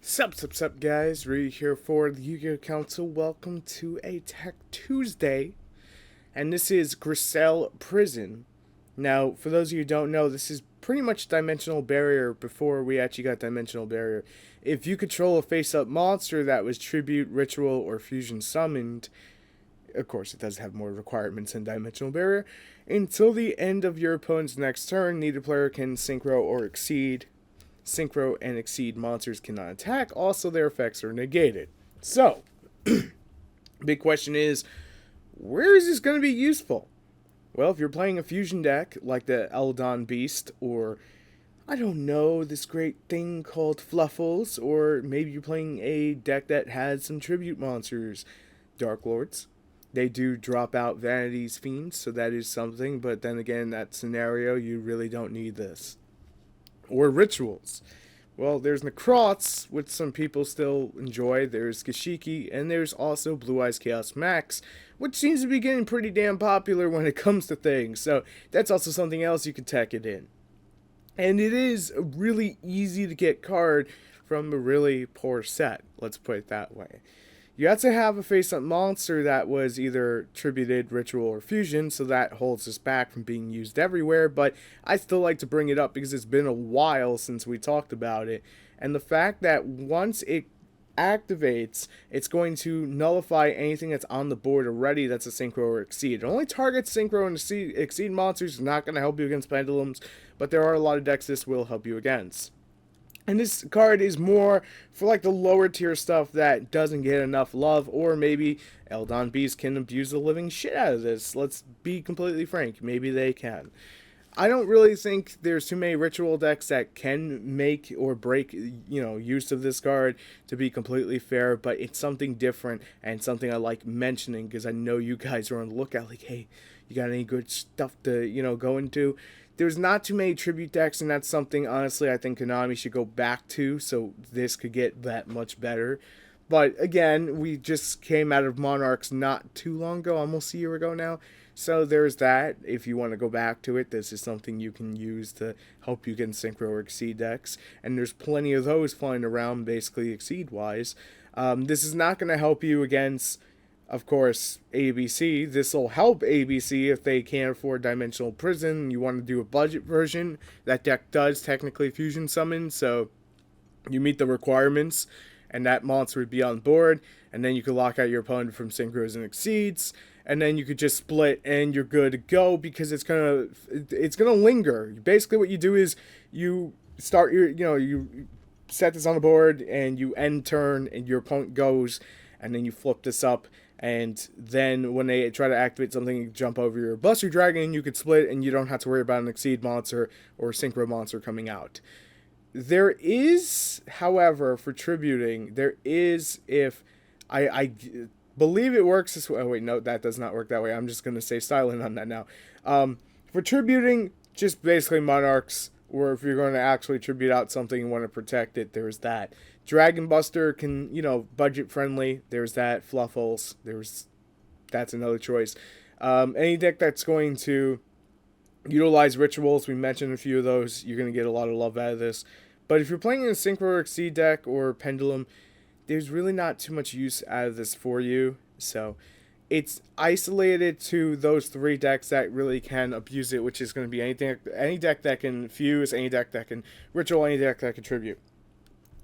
Sup, guys. Ryu here for the Yu-Gi-Oh! Council. Welcome to a Tech Tuesday. And this is Grisalle Prison. Now, for those of you who don't know, this is pretty much Dimensional Barrier before we actually got Dimensional Barrier. If you control a face-up monster that was Tribute, Ritual, or Fusion summoned, of course it does have more requirements than Dimensional Barrier, until the end of your opponent's next turn, neither player can synchro or exceed. Synchro and exceed monsters cannot attack. Also, their effects are negated. So, big question is, where is this going to be useful? Well, if you're playing a fusion deck like the Eldon Beast, or I don't know, this great thing called Fluffles, or maybe you're playing a deck that has some tribute monsters, Dark Lords. They do drop out Vanity's Fiends, so that is something, but then again, in that scenario, you really don't need this. Or rituals. Well, there's Necrots, which some people still enjoy. There's Gashiki, and there's also Blue Eyes Chaos Max, which seems to be getting pretty damn popular when it comes to things. So that's also something else you can tech it in. And it is a really easy to get card from a really poor set. Let's put it that way. You have to have a face-up monster that was either tributed, ritual, or fusion, so that holds us back from being used everywhere, but I still like to bring it up because it's been a while since we talked about it, and the fact that once it activates, it's going to nullify anything that's on the board already that's a synchro or exceed. It only targets synchro and exceed monsters. It's not going to help you against pendulums, but there are a lot of decks this will help you against. And this card is more for like the lower tier stuff that doesn't get enough love, or maybe Eldon Beast can abuse the living shit out of this. Let's be completely frank, maybe they can. I don't really think there's too many ritual decks that can make or break, use of this card, to be completely fair, but it's something different and something I like mentioning because I know you guys are on the lookout like, hey, you got any good stuff to, go into? There's not too many tribute decks, and that's something, honestly, I think Konami should go back to, so this could get that much better. But, again, we just came out of Monarchs not too long ago, almost a year ago now, so there's that. If you want to go back to it, this is something you can use to help you get Synchro or Exceed decks, and there's plenty of those flying around, basically, Exceed-wise. This is not going to help you against, of course, ABC. This will help ABC if they can't afford Dimensional Prison. You want to do a budget version. That deck does technically fusion summon, so you meet the requirements, and that monster would be on board, and then you could lock out your opponent from Synchros and Exceeds, and then you could just split, and you're good to go, because it's gonna linger. Basically, what you do is you start you set this on the board, and you end turn, and your opponent goes, and then you flip this up. And then when they try to activate something, you jump over your Buster Dragon, you could split, and you don't have to worry about an Exceed monster or Synchro monster coming out. There is, however, for tributing, if I believe it works this way. Oh, wait, no, that does not work that way. I'm just going to say silent on that now. For tributing, just basically Monarchs, or if you're going to actually tribute out something and want to protect it, there's that. Dragon Buster can, budget friendly. There's that. Fluffles. That's another choice. Any deck that's going to utilize rituals, we mentioned a few of those. You're going to get a lot of love out of this. But if you're playing in a Synchro or Exceed deck or Pendulum, there's really not too much use out of this for you. So it's isolated to those three decks that really can abuse it, which is going to be any deck that can fuse, any deck that can ritual, any deck that can tribute.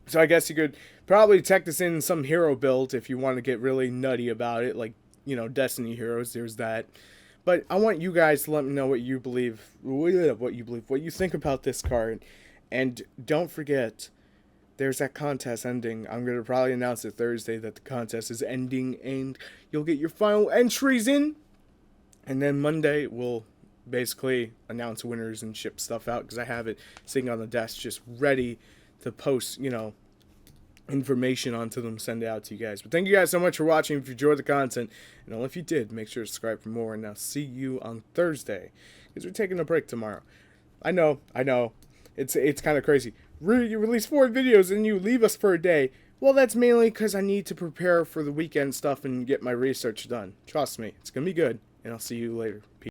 So I guess you could probably tech this in some hero build if you want to get really nutty about it, like, Destiny Heroes, there's that. But I want you guys to let me know what you think about this card. And don't forget, there's that contest ending. I'm going to probably announce it Thursday that the contest is ending, and you'll get your final entries in. And then Monday, we'll basically announce winners and ship stuff out, because I have it sitting on the desk just ready to post, information onto them, send it out to you guys. But thank you guys so much for watching. If you enjoyed the content, and if you did, make sure to subscribe for more. And I'll see you on Thursday, because we're taking a break tomorrow. I know. It's kind of crazy. You release 4 videos and you leave us for a day. Well, that's mainly because I need to prepare for the weekend stuff and get my research done. Trust me, it's going to be good. And I'll see you later. Peace.